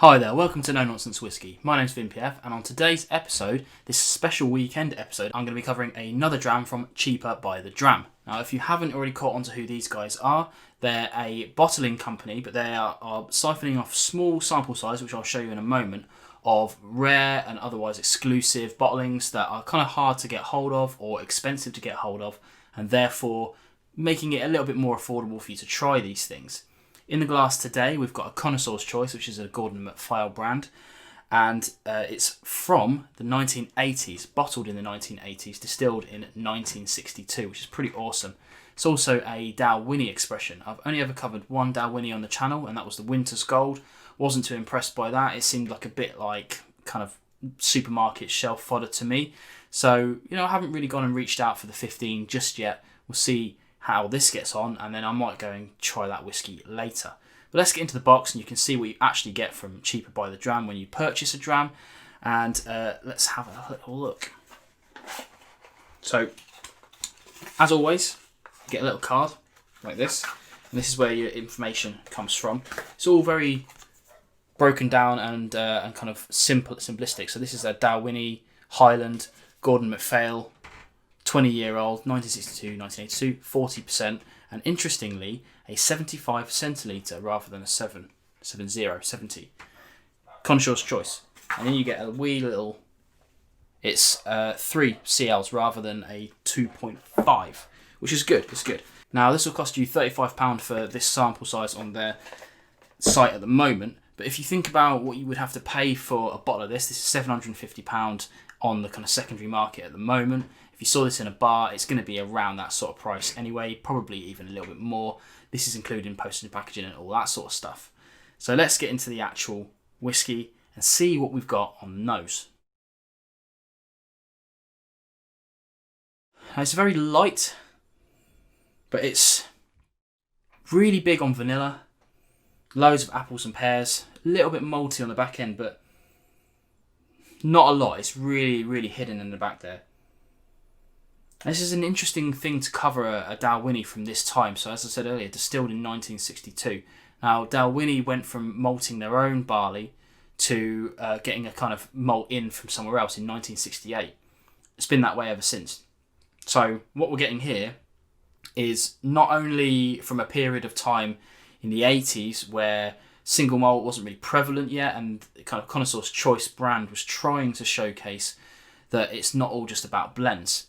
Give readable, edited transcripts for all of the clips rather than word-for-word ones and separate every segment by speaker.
Speaker 1: Hi there, welcome to Nonsense Whisky. My name's VinPF, and on today's episode, this special weekend episode, I'm going to be covering another dram from Cheaper By The Dram. Now, if you haven't already caught on to who these guys are, they're a bottling company, but they are siphoning off small sample size, which I'll show you in a moment, of rare and otherwise exclusive bottlings that are kind of hard to get hold of or expensive to get hold of, and therefore making it a little bit more affordable for you to try these things. In the glass today, we've got a Connoisseurs Choice, which is a Gordon MacPhail brand, and it's from the 1980s, bottled in the 1980s, distilled in 1962, which is pretty awesome. It's also a Dalwhinnie expression. I've only ever covered one Dalwhinnie on the channel, and that was the Winter's Gold. Wasn't too impressed by that. It seemed like a bit like kind of supermarket shelf fodder to me. So, I haven't really gone and reached out for the 15 just yet. We'll see how this gets on, and then I might go and try that whiskey later. But let's get into the box, and you can see what you actually get from Cheaper By The Dram when you purchase a dram, and let's have a little look. So, as always, you get a little card like this, and this is where your information comes from. It's all very broken down and kind of simplistic. So this is a Dalwhinnie Highland Gordon MacPhail 20-year-old, 1962, 1982, 40%, and interestingly, a 75 centilitre rather than a 70. Connoisseur's Choice. And then you get a wee little, it's 3 CLs rather than a 2.5, which is good, it's good. Now, this will cost you £35 for this sample size on their site at the moment, but if you think about what you would have to pay for a bottle of this is £750 on the kind of secondary market at the moment. If you saw this in a bar, it's going to be around that sort of price anyway, probably even a little bit more. This is including postage and packaging and all that sort of stuff. So let's get into the actual whiskey and see what we've got on the nose. Now, it's very light, but it's really big on vanilla, loads of apples and pears, a little bit malty on the back end, but not a lot. It's really, really hidden in the back there. This is an interesting thing to cover a Dalwhinnie from this time. So as I said earlier, distilled in 1962. Now, Dalwhinnie went from malting their own barley to getting a kind of malt in from somewhere else in 1968. It's been that way ever since. So what we're getting here is not only from a period of time in the 80s where single malt wasn't really prevalent yet, and the kind of Connoisseur's Choice brand was trying to showcase that it's not all just about blends.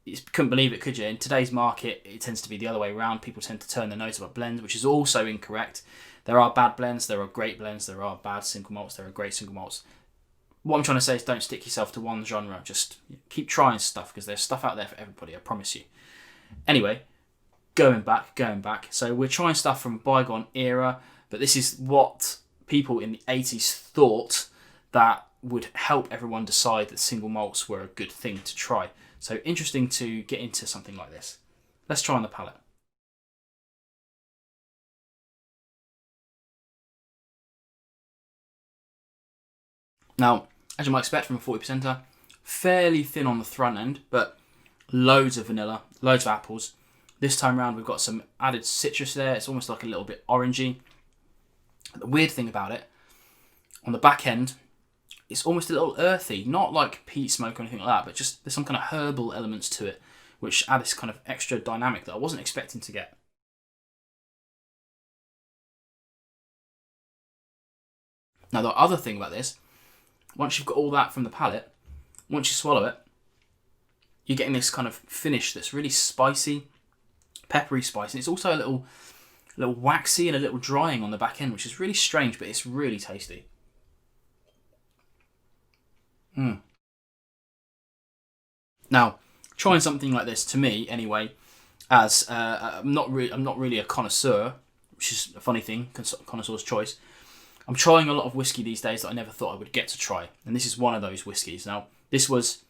Speaker 1: You couldn't believe it, could you? In today's market, it tends to be the other way around. People tend to turn their nose about blends, which is also incorrect. There are bad blends, there are great blends, there are bad single malts, there are great single malts. What I'm trying to say is don't stick yourself to one genre. Just keep trying stuff, because there's stuff out there for everybody, I promise you. Anyway, going back. So we're trying stuff from a bygone era, but this is what people in the 80s thought that would help everyone decide that single malts were a good thing to try. So interesting to get into something like this. Let's try on the palate. Now, as you might expect from a 40%er, fairly thin on the front end, but loads of vanilla, loads of apples. This time around we've got some added citrus there. It's almost like a little bit orangey. The weird thing about it, on the back end, it's almost a little earthy, not like peat smoke or anything like that, but just there's some kind of herbal elements to it, which add this kind of extra dynamic that I wasn't expecting to get. Now, the other thing about this, once you've got all that from the palate, once you swallow it, you're getting this kind of finish that's really spicy, peppery spicy. It's also a little waxy and a little drying on the back end, which is really strange, but it's really tasty. Now, trying something like this, to me anyway, as I'm not really a connoisseur, which is a funny thing, Connoisseur's Choice. I'm trying a lot of whiskey these days that I never thought I would get to try, and this is one of those whiskies. Now, this was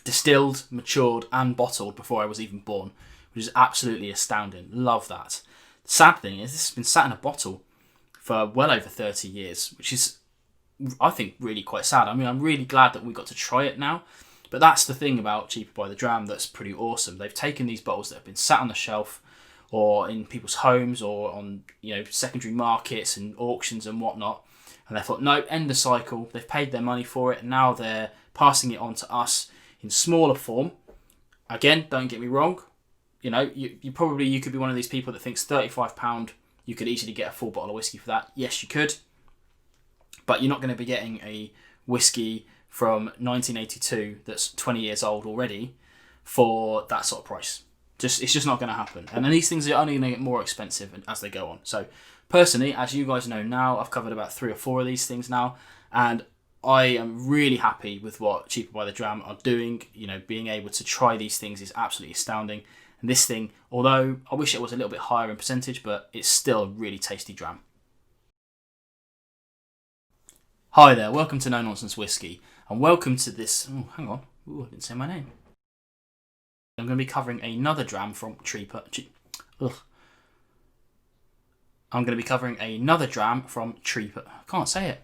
Speaker 1: distilled, matured, and bottled before I was even born, which is absolutely astounding. Love that. The sad thing is, this has been sat in a bottle for well over 30 years, which is, I think, really quite sad. I mean, I'm really glad that we got to try it now, but that's the thing about Cheaper By The Dram that's pretty awesome. They've taken these bottles that have been sat on the shelf or in people's homes or on secondary markets and auctions and whatnot, And they thought, no, end the cycle. They've paid their money for it, and now they're passing it on to us in smaller form. Again, don't get me wrong. You know, you could be one of these people that thinks £35, you could easily get a full bottle of whiskey for that. Yes, you could. But you're not going to be getting a whiskey from 1982 that's 20 years old already for that sort of price. It's just not going to happen. And then these things are only going to get more expensive as they go on. So personally, as you guys know now, I've covered about 3 or 4 of these things now, and I am really happy with what Cheaper by the Dram are doing. You know, being able to try these things is absolutely astounding. And this thing, although I wish it was a little bit higher in percentage, but it's still a really tasty dram. Hi there, welcome to No Nonsense Whisky, and welcome to this. Oh, hang on, I didn't say my name. I'm going to be covering another dram from Cheaper. I'm going to be covering another dram from Cheaper. I can't say it.